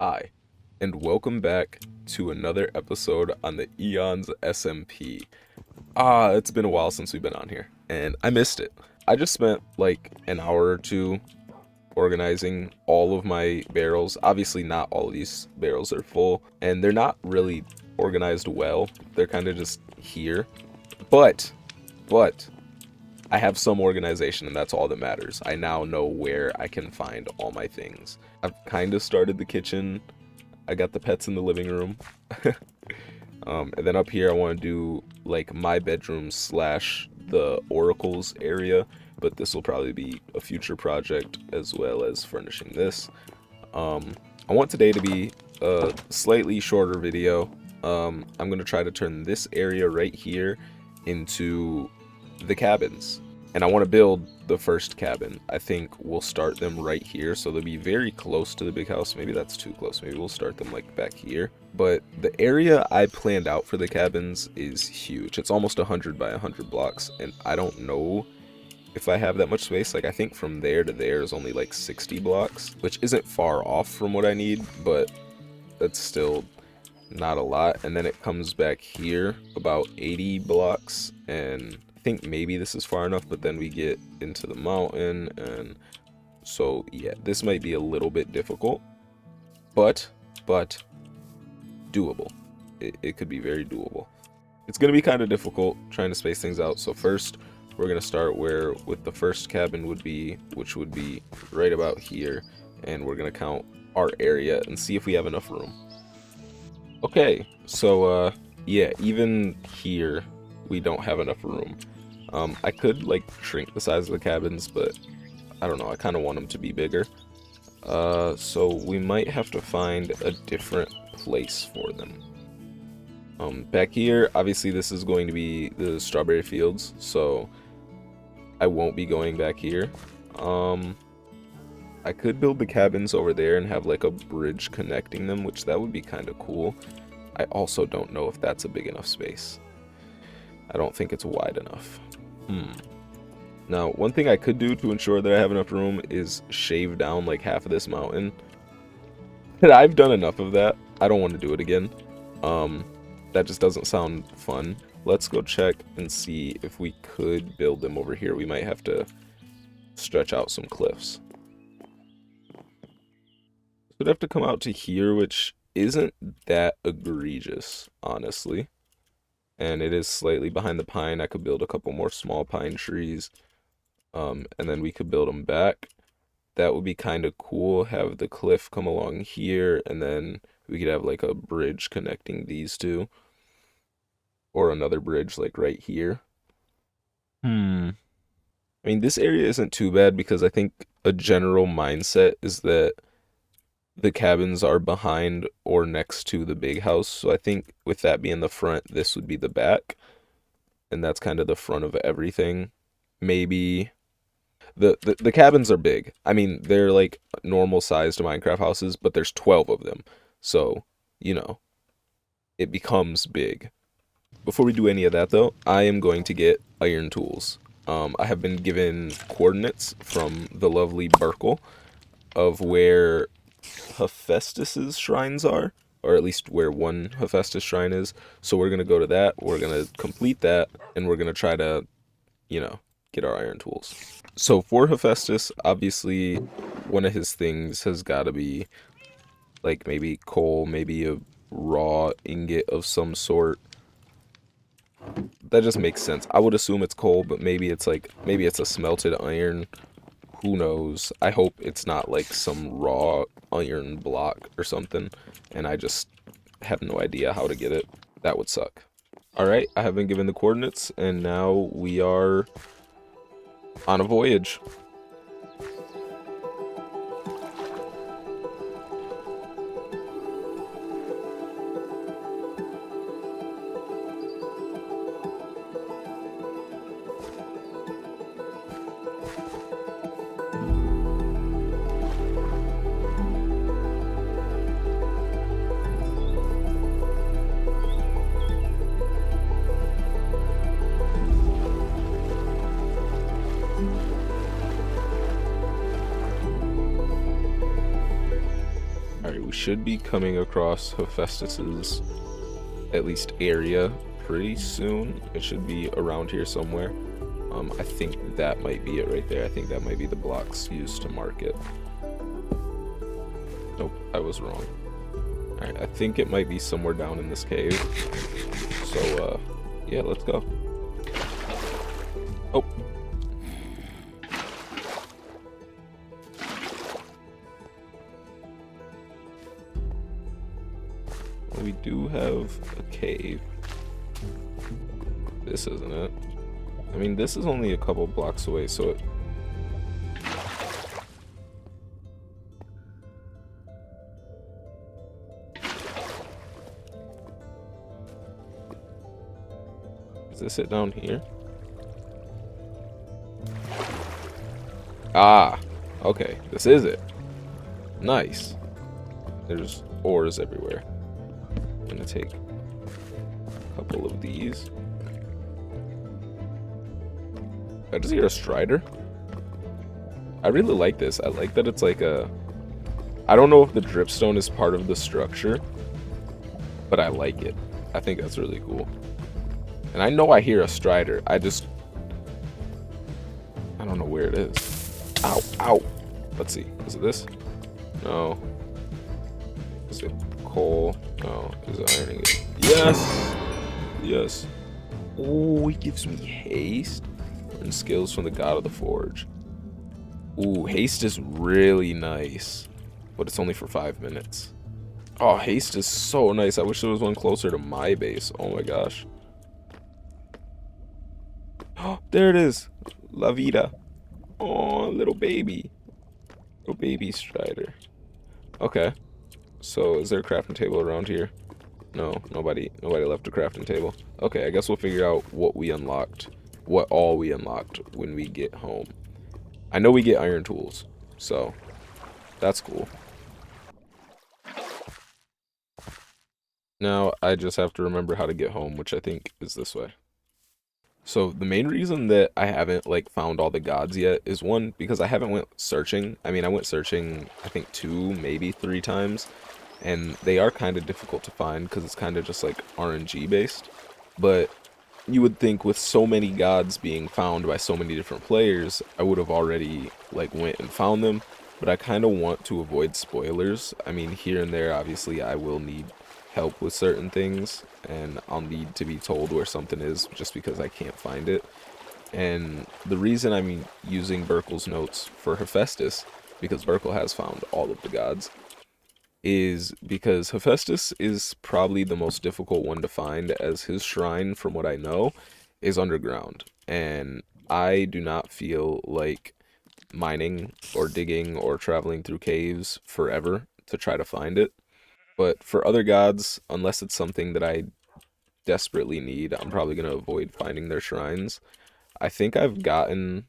Hi, and welcome back to another episode on the Eons SMP. It's been a while since we've been on here, and I missed it. I just spent like an hour or two organizing all of my barrels. Obviously, not all of these barrels are full, and they're not really organized well. They're kind of just here. But, I have some organization, and that's all that matters. I now know where I can find all my things. I've kind of started the kitchen. I got the pets in the living room. And then up here I want to do like my bedroom slash the oracles area, but this will probably be a future project as well as furnishing this. I want today to be a slightly shorter video. I'm going to try to turn this area right here into the cabins, and I want to build the first cabin. I think we'll start them right here, so they'll be very close to the big house. Maybe that's too close. Maybe we'll start them like back here. But the area I planned out for the cabins is huge. It's almost 100 by 100 blocks, and I don't know if I have that much space. Like, I think from there to there is only like 60 blocks, which isn't far off from what I need, but that's still not a lot. And then it comes back here about 80 blocks, and I think maybe this is far enough, but then we get into the mountain, and so yeah, this might be a little bit difficult, but doable. It could be very doable. It's gonna be kind of difficult trying to space things out. So first we're gonna start with the first cabin would be, which would be right about here, and we're gonna count our area and see if we have enough room. Okay, so yeah, even here we don't have enough room. I could like shrink the size of the cabins, but I don't know, I kind of want them to be bigger. So we might have to find a different place for them. Back here, obviously this is going to be the strawberry fields, so I won't be going back here. I could build the cabins over there and have like a bridge connecting them, which that would be kind of cool. I also don't know if that's a big enough space. I don't think it's wide enough. Now, one thing I could do to ensure that I have enough room is shave down like half of this mountain. But I've done enough of that. I don't want to do it again. That just doesn't sound fun. Let's go check and see if we could build them over here. We might have to stretch out some cliffs. We'd have to come out to here, which isn't that egregious, honestly. And it is slightly behind the pine. I could build a couple more small pine trees. And then we could build them back. That would be kind of cool. Have the cliff come along here, and then we could have like a bridge connecting these two. Or another bridge like right here. I mean, this area isn't too bad because I think a general mindset is that the cabins are behind or next to the big house. So I think with that being the front, this would be the back. And that's kind of the front of everything. Maybe the cabins are big. I mean, they're like normal sized Minecraft houses, but there's 12 of them. So, you know, it becomes big. Before we do any of that though, I am going to get iron tools. I have been given coordinates from the lovely Burkle of where Hephaestus's shrines are, or at least where one Hephaestus shrine is. So we're gonna go to that, we're gonna complete that, and we're gonna try to, you know, get our iron tools. So for Hephaestus, obviously one of his things has got to be like maybe coal, maybe a raw ingot of some sort. That just makes sense. I would assume it's coal, but maybe it's a smelted iron. Who knows? I hope it's not like some raw iron block or something, and I just have no idea how to get it. That would suck. Alright, I have been given the coordinates, and now we are on a voyage. should be coming across Hephaestus's at least area pretty soon. It should be around here somewhere. I think that might be it right there. I think that might be the blocks used to mark it. Nope, I was wrong. Alright, I think it might be somewhere down in this cave. So, yeah, let's go. Oh. We do have a cave. This isn't it. I mean, this is only a couple blocks away, so it... Is this it down here? Ah, okay, this is it. Nice. There's ores everywhere. I'm gonna take a couple of these. I just hear a strider. I really like this. I like that it's like a... I don't know if the dripstone is part of the structure, but I like it. I think that's really cool. And I know I hear a strider. I don't know where it is. Ow, ow. Let's see. Is it this? No. Is it coal? No. Is it ironing it? Yes! Yes. Oh, it gives me haste. And skills from the god of the forge. Ooh, haste is really nice. But it's only for 5 minutes. Oh, haste is so nice. I wish there was one closer to my base. Oh my gosh. Oh, there it is. La Vida. Oh, little baby. Little baby strider. Okay. So, is there a crafting table around here? No, nobody left a crafting table. Okay, I guess we'll figure out what we unlocked. What all we unlocked when we get home. I know we get iron tools, so that's cool. Now, I just have to remember how to get home, which I think is this way. So the main reason that I haven't like found all the gods yet is one, because I haven't went searching. I mean, I went searching, I think 2, maybe 3 times, and they are kind of difficult to find because it's kind of just like RNG based. But you would think with so many gods being found by so many different players, I would have already like went and found them. But I kind of want to avoid spoilers. I mean, here and there, obviously, I will need help with certain things, and I'll need to be told where something is just because I can't find it. And the reason I'm using Burkle's notes for Hephaestus, because Burkle has found all of the gods, is because Hephaestus is probably the most difficult one to find, as his shrine, from what I know, is underground. And I do not feel like mining or digging or traveling through caves forever to try to find it. But for other gods, unless it's something that I desperately need, I'm probably going to avoid finding their shrines. I think I've gotten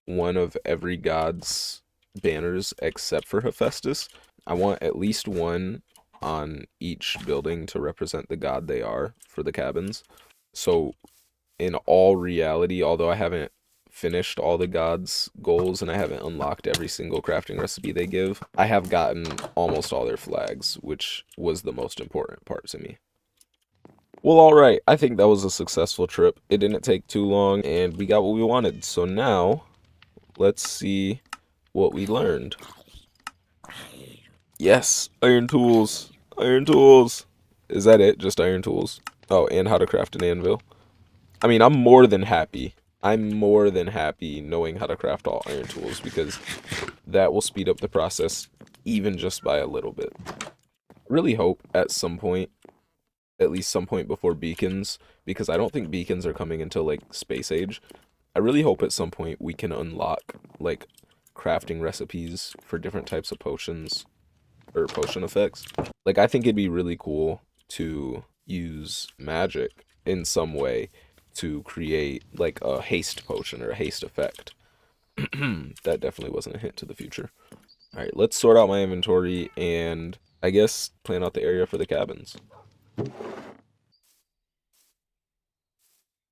one of every god's banners except for Hephaestus. I want at least one on each building to represent the god they are for the cabins. So in all reality, although I haven't finished all the gods' goals and I haven't unlocked every single crafting recipe they give, I have gotten almost all their flags, which was the most important part to me. Well, alright, I think that was a successful trip. It didn't take too long, and we got what we wanted. So now, let's see what we learned. Yes, iron tools. Iron tools. Is that it? Just iron tools? Oh, and how to craft an anvil. I mean, I'm more than happy knowing how to craft all iron tools, because that will speed up the process even just by a little bit. I really hope at some point, at least some point before beacons, because I don't think beacons are coming until like space age. I really hope at some point we can unlock like crafting recipes for different types of potions or potion effects. Like, I think it'd be really cool to use magic in some way to create like a haste potion or a haste effect. That definitely wasn't a hint to the future. All right, let's sort out my inventory and I guess plan out the area for the cabins. You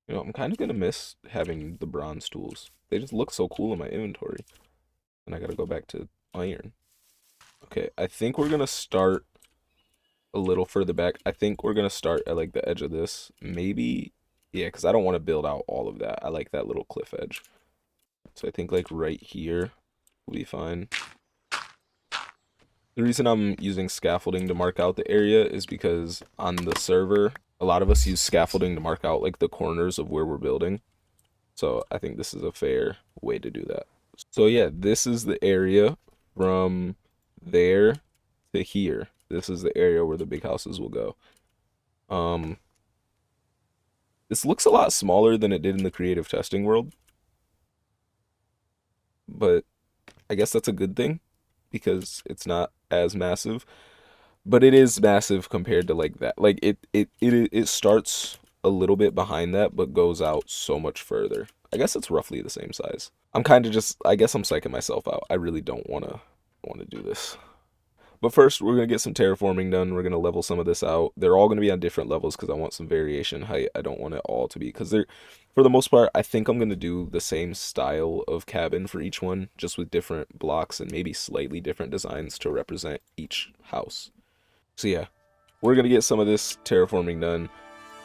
know, I'm kind of gonna miss having the bronze tools. They just look so cool in my inventory. And I gotta go back to iron. Okay, I think we're gonna start a little further back. I think we're gonna start at like the edge of this. Maybe, yeah, because I don't want to build out all of that. I like that little cliff edge. So I think like right here will be fine. The reason I'm using scaffolding to mark out the area is because on the server, a lot of us use scaffolding to mark out like the corners of where we're building. So I think this is a fair way to do that. So yeah, this is the area from there to here. This is the area where the big houses will go. Um, this looks a lot smaller than it did in the creative testing world, but I guess that's a good thing because it's not as massive. But it is massive compared to like that. Like it starts a little bit behind that, but goes out so much further. I guess it's roughly the same size. I'm kind of just, I guess I'm psyching myself out. I really don't want to do this. But first, we're gonna get some terraforming done. We're gonna level some of this out. They're all gonna be on different levels because I want some variation in height. I don't want it all to be because they're, for the most part, I think I'm gonna do the same style of cabin for each one, just with different blocks and maybe slightly different designs to represent each house. So yeah, we're gonna get some of this terraforming done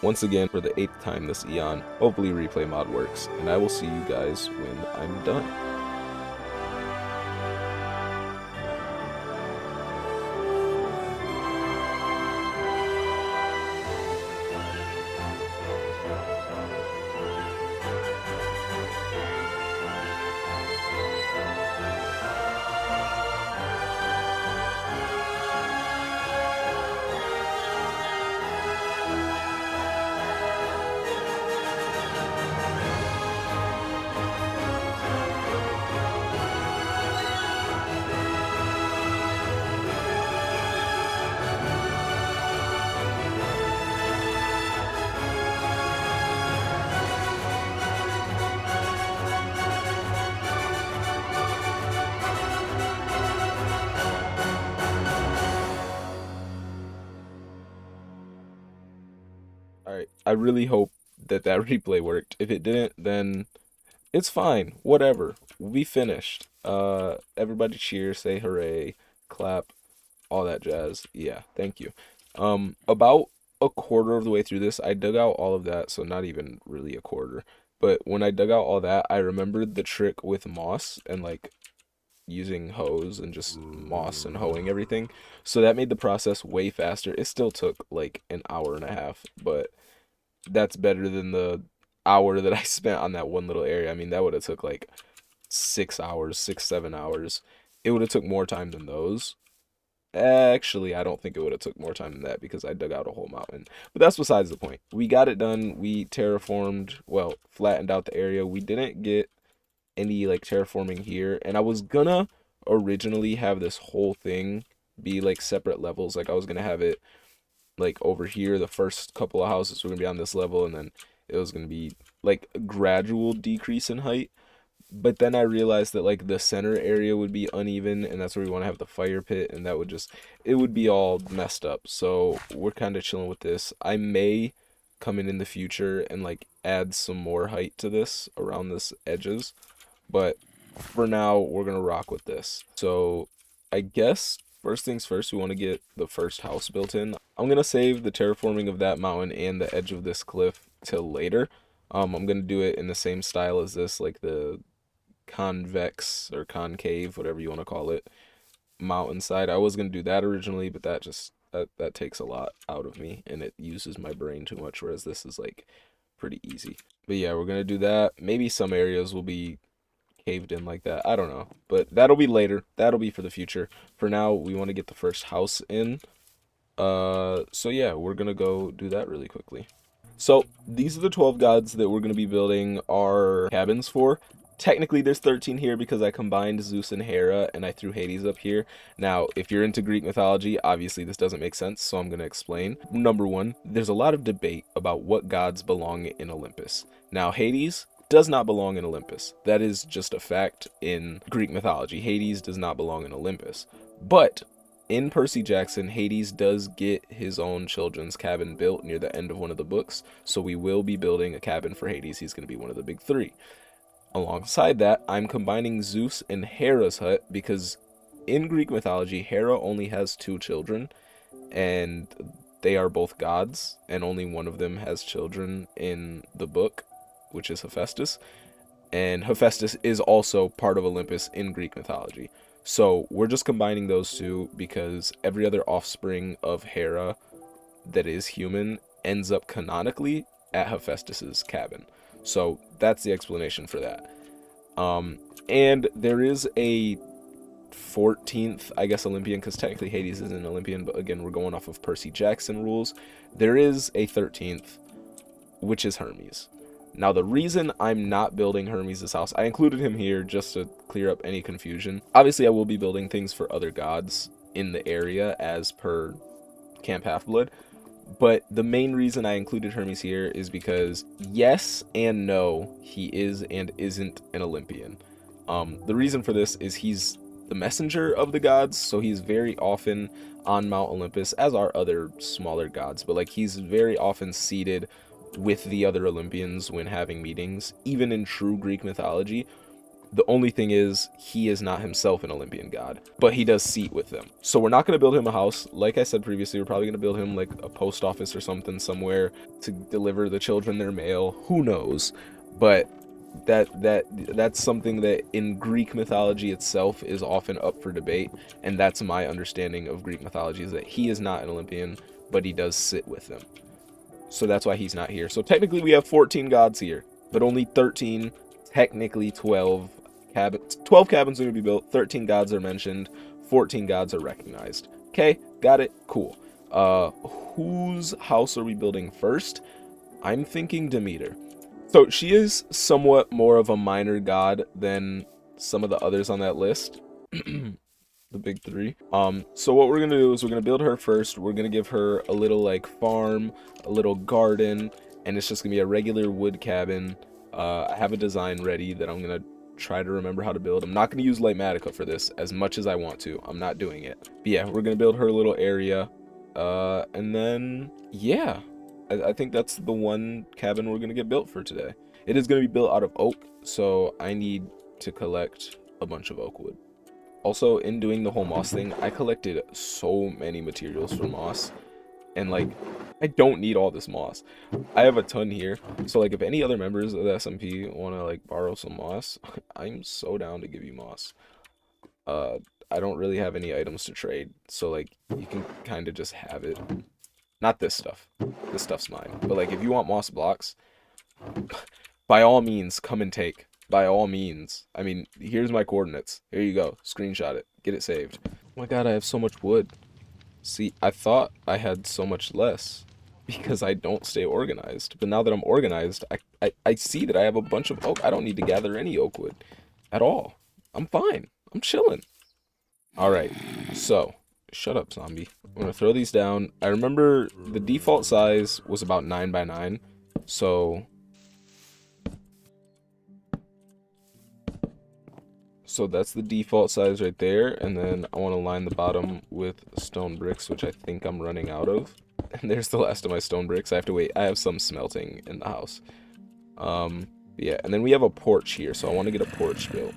once again for the 8th time this Eon. Hopefully replay mod works, and I will see you guys when I'm done. Alright, I really hope that that replay worked. If it didn't, then it's fine. Whatever. We finished. Everybody cheer, say hooray, clap, all that jazz. Yeah, thank you. About a quarter of the way through this, I dug out all of that, so not even really a quarter. But when I dug out all that, I remembered the trick with moss and like using hose and just moss and hoeing everything. So that made the process way faster. It still took like an hour and a half, but that's better than the hour that I spent on that one little area. I mean, that would have took like 6 hours, 7 hours. It would have took more time than those. Actually, I don't think it would have took more time than that because I dug out a whole mountain. But that's besides the point. We got it done. We terraformed, well, flattened out the area. We didn't get any like terraforming here, and I was gonna originally have this whole thing be like separate levels. Like I was gonna have it like over here, the first couple of houses were gonna be on this level, and then it was gonna be like a gradual decrease in height. But then I realized that like the center area would be uneven, and that's where we want to have the fire pit, and that would just, it would be all messed up. So we're kind of chilling with this. I may come in the future and like add some more height to this around this edges, but for now we're gonna rock with this. So I guess first things first, we want to get the first house built in. I'm gonna save the terraforming of that mountain and the edge of this cliff till later. I'm gonna do it in the same style as this, like the convex or concave, whatever you want to call it, mountainside. I was gonna do that originally, but that just that takes a lot out of me and it uses my brain too much, whereas this is like pretty easy. But yeah, we're gonna do that. Maybe some areas will be caved in like that. I don't know, but that'll be later. That'll be for the future. For now, we want to get the first house in. So yeah, we're gonna go do that really quickly. So these are the 12 gods that we're gonna be building our cabins for. Technically, there's 13 here because I combined Zeus and Hera and I threw Hades up here. Now, if you're into Greek mythology, obviously this doesn't make sense, so I'm going to explain. Number one, there's a lot of debate about what gods belong in Olympus. Now, Hades does not belong in Olympus. That is just a fact in Greek mythology. Hades does not belong in Olympus. But in Percy Jackson, Hades does get his own children's cabin built near the end of one of the books, so we will be building a cabin for Hades. He's going to be one of the big three. Alongside that, I'm combining Zeus and Hera's hut because in Greek mythology, Hera only has 2 children, and they are both gods, and only one of them has children in the book, which is Hephaestus. And Hephaestus is also part of Olympus in Greek mythology. So we're just combining those two because every other offspring of Hera that is human ends up canonically at Hephaestus's cabin. So that's the explanation for that. And there is a 14th, I guess, Olympian, because technically Hades is an Olympian, but again, we're going off of Percy Jackson rules. There is a 13th, which is Hermes. Now, the reason I'm not building Hermes' house, I included him here just to clear up any confusion. Obviously, I will be building things for other gods in the area as per Camp Half-Blood, but the main reason I included Hermes here is because yes and no, he is and isn't an Olympian. The reason for this is he's the messenger of the gods, so he's very often on Mount Olympus, as are other smaller gods, but like he's very often seated with the other Olympians when having meetings. Even in true Greek mythology, the only thing is he is not himself an Olympian god, but he does seat with them. So we're not going to build him a house. Like I said previously, we're probably going to build him like a post office or something somewhere to deliver the children their mail. Who knows? But that's something that in Greek mythology itself is often up for debate, and that's my understanding of Greek mythology, is that he is not an Olympian, but he does sit with them. So that's why he's not here. So technically we have 14 gods here, but only 13, technically 12 cabins. 12 cabins are going to be built, 13 gods are mentioned, 14 gods are recognized. Okay, got it? Cool. Whose house are we building first? I'm thinking Demeter. So she is somewhat more of a minor god than some of the others on that list. The big three. So what we're gonna do is we're gonna build her first. We're gonna give her a little like farm, a little garden, and it's just gonna be a regular wood cabin. I have a design ready that I'm gonna try to remember how to build. I'm not gonna use Lightmatica for this as much as I want to. I'm not doing it. But yeah, we're gonna build her little area, and then yeah, I think that's the one cabin we're gonna get built for today. It is gonna be built out of oak, so I need to collect a bunch of oak wood. Also, in doing the whole moss thing, I collected so many materials for moss, and like, I don't need all this moss. I have a ton here, so like, if any other members of the SMP want to like borrow some moss, I'm so down to give you moss. I don't really have any items to trade, so like, you can kind of just have it. Not this stuff. This stuff's mine. But like, if you want moss blocks, by all means, come and take. By all means. I mean, here's my coordinates. Here you go. Screenshot it. Get it saved. Oh my god, I have so much wood. See, I thought I had so much less because I don't stay organized. But now that I'm organized, I see that I have a bunch of oak. I don't need to gather any oak wood at all. I'm fine. I'm chilling. Alright, so, shut up, zombie. I'm gonna throw these down. I remember the default size was about 9 by 9, so that's the default size right there, and then I want to line the bottom with stone bricks, which I think I'm running out of. And there's the last of my stone bricks. I have to wait. I have some smelting in the house. Yeah, and then we have a porch here, so I want to get a porch built.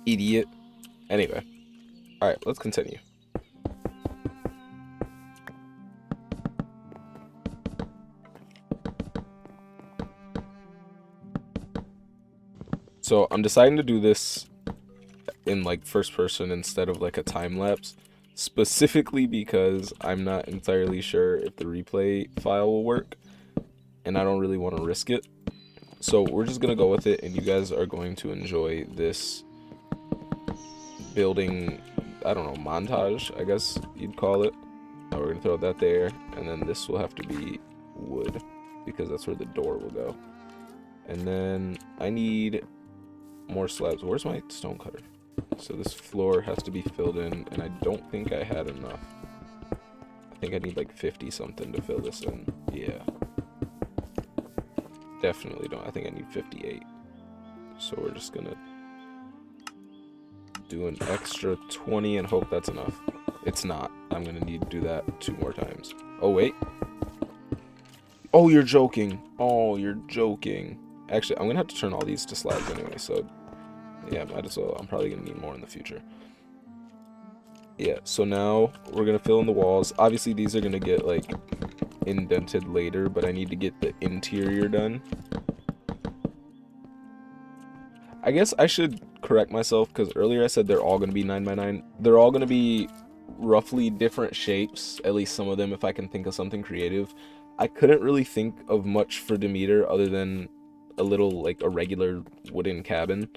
Idiot. Anyway. Alright, let's continue. So I'm deciding to do this in like first person instead of like a time lapse, specifically because I'm not entirely sure if the replay file will work, and I don't really want to risk it. So we're just gonna go with it, and you guys are going to enjoy this building, I don't know, montage, I guess you'd call it. We're gonna throw that there, and then this will have to be wood, because that's where the door will go. And then I need more slabs. Where's my stone cutter? So this floor has to be filled in, and I don't think I had enough. I think I need like 50 something to fill this in. Yeah. Definitely don't. I think I need 58. So we're just gonna do an extra 20 and hope that's enough. It's not. I'm gonna need to do that 2 more times. Oh, wait. Oh, you're joking. Oh, you're joking. Actually, I'm gonna have to turn all these to slabs anyway, so yeah, might as well. I'm probably gonna need more in the future. Yeah, so now we're gonna fill in the walls. Obviously, these are gonna get like indented later, but I need to get the interior done. I guess I should correct myself, because earlier I said they're all gonna be 9x9. They're all gonna be roughly different shapes, at least some of them, if I can think of something creative. I couldn't really think of much for Demeter other than a little, like, a regular wooden cabin.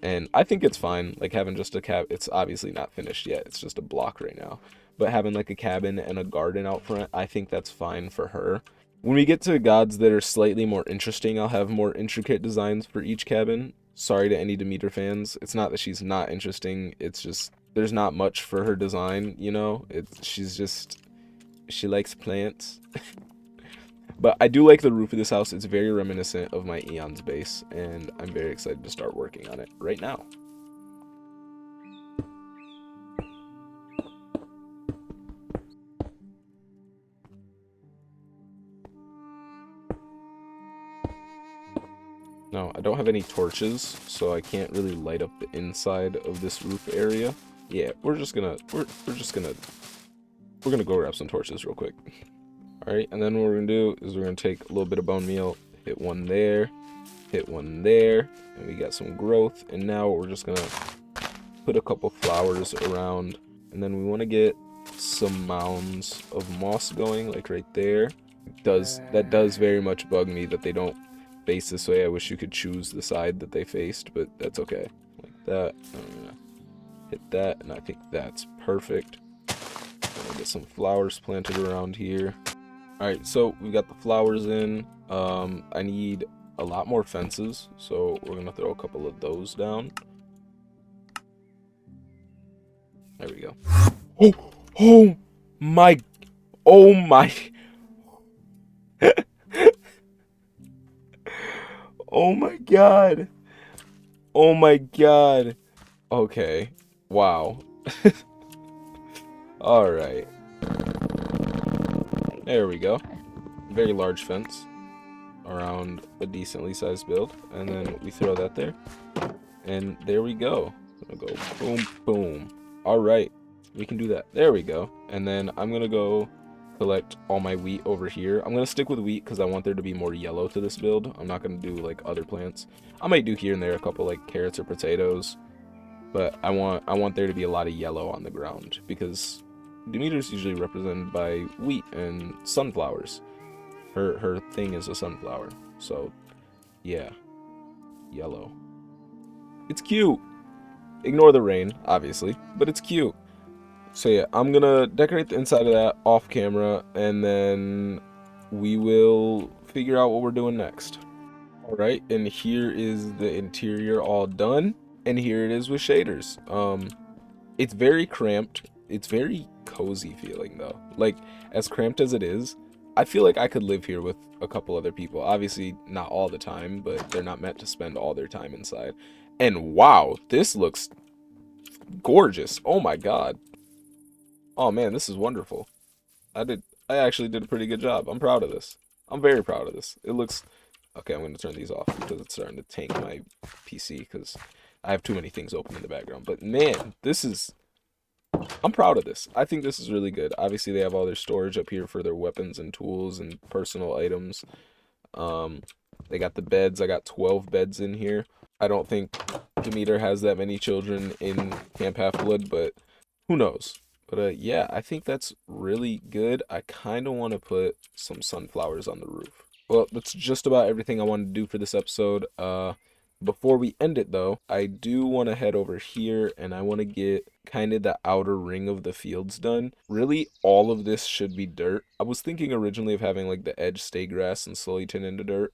And I think it's fine, like, having just a it's obviously not finished yet, it's just a block right now. But having, like, a cabin and a garden out front, I think that's fine for her. When we get to gods that are slightly more interesting, I'll have more intricate designs for each cabin. Sorry to any Demeter fans, it's not that she's not interesting, it's just, there's not much for her design, you know? She's just, she likes plants. But I do like the roof of this house. It's very reminiscent of my Eons base, and I'm very excited to start working on it right now. No, I don't have any torches, so I can't really light up the inside of this roof area. Yeah, we're gonna go grab some torches real quick. Alright, and then what we're gonna do is we're gonna take a little bit of bone meal, hit one there, and we got some growth. And now we're just gonna put a couple flowers around, and then we want to get some mounds of moss going, like right there. That does very much bug me that they don't face this way. I wish you could choose the side that they faced, but that's okay. Like that. I'm gonna hit that, and I think that's perfect. I'm gonna get some flowers planted around here. Alright, so we got the flowers in. I need a lot more fences, so we're gonna throw a couple of those down. There we go. Oh my, oh my. Oh my god. Oh my god. Okay. Wow. Alright. There we go. Very large fence around a decently sized build. And then we throw that there. And there we go. I'm gonna go boom, boom. Alright. We can do that. There we go. And then I'm gonna go collect all my wheat over here. I'm gonna stick with wheat because I want there to be more yellow to this build. I'm not gonna do like other plants. I might do here and there a couple like carrots or potatoes, but I want there to be a lot of yellow on the ground because Demeter's usually represented by wheat and sunflowers. Her thing is a sunflower, so yeah, yellow. It's cute. Ignore the rain, obviously, but it's cute. So yeah, I'm gonna decorate the inside of that off camera, and then we will figure out what we're doing next. Alright, and here is the interior all done, and here it is with shaders. It's very cramped. It's very cozy feeling though. Like, as cramped as it is, I feel like I could live here with a couple other people. Obviously not all the time, but they're not meant to spend all their time inside. And wow, this looks gorgeous. Oh my god. Oh man, this is wonderful. I actually did a pretty good job. I'm proud of this. I'm very proud of this. It looks... Okay, I'm going to turn these off because it's starting to tank my PC because I have too many things open in the background. But man, this is... I'm proud of this. I think this is really good. Obviously, they have all their storage up here for their weapons and tools and personal items. They got the beds. I got 12 beds in here. I don't think Demeter has that many children in Camp Half-Blood, but who knows? But yeah, I think that's really good. I kind of want to put some sunflowers on the roof. Well, that's just about everything I wanted to do for this episode. Before we end it though, I do want to head over here and I want to get kind of the outer ring of the fields done. Really, all of this should be dirt. I was thinking originally of having like the edge stay grass and slowly turn into dirt,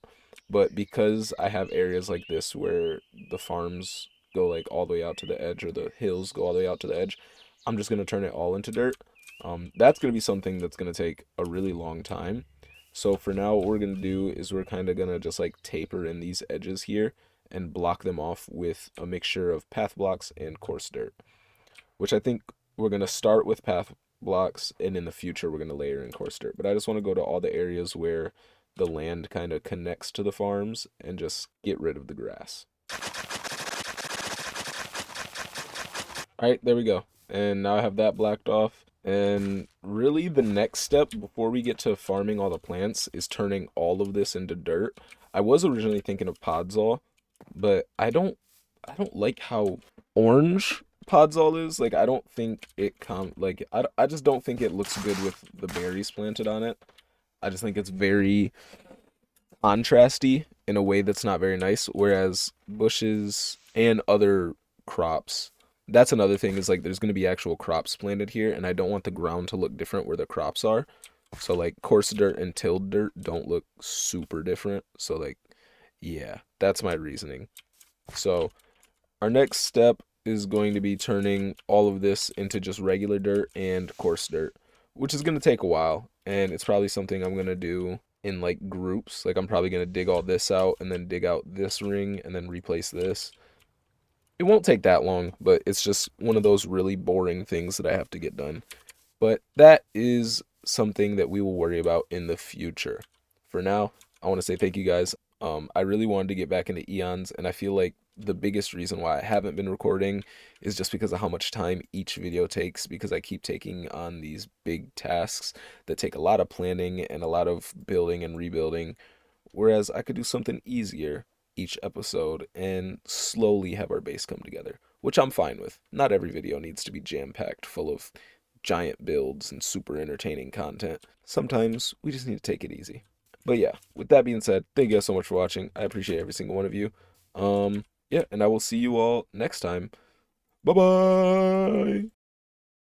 but because I have areas like this where the farms go like all the way out to the edge or the hills go all the way out to the edge, I'm just going to turn it all into dirt. That's going to be something that's going to take a really long time. So for now, what we're going to do is we're kind of going to just like taper in these edges here and block them off with a mixture of path blocks and coarse dirt, which I think we're going to start with path blocks and in the future we're going to layer in coarse dirt. But I just want to go to all the areas where the land kind of connects to the farms and just get rid of the grass. All right, there we go. And now I have that blacked off. And really the next step before we get to farming all the plants is turning all of this into dirt. I was originally thinking of Podzol, but I don't like how orange Podzol is. Like I don't think it I just don't think it looks good with the berries planted on it. I just think it's very contrasty in a way that's not very nice. Whereas bushes and other crops, that's another thing is like there's going to be actual crops planted here, and I don't want the ground to look different where the crops are. So like coarse dirt and tilled dirt don't look super different. So like yeah, that's my reasoning. So our next step is going to be turning all of this into just regular dirt and coarse dirt, which is going to take a while, and it's probably something I'm going to do in like groups. Like I'm probably going to dig all this out and then dig out this ring and then replace this. It won't take that long, but it's just one of those really boring things that I have to get done. But that is something that we will worry about in the future. For now, I want to say thank you guys. I really wanted to get back into Eons, and I feel like the biggest reason why I haven't been recording is just because of how much time each video takes, because I keep taking on these big tasks that take a lot of planning and a lot of building and rebuilding, whereas I could do something easier each episode and slowly have our base come together, which I'm fine with. Not every video needs to be jam-packed full of giant builds and super entertaining content. Sometimes we just need to take it easy. But yeah, with that being said, thank you guys so much for watching. I appreciate every single one of you. Yeah, and I will see you all next time. Bye bye.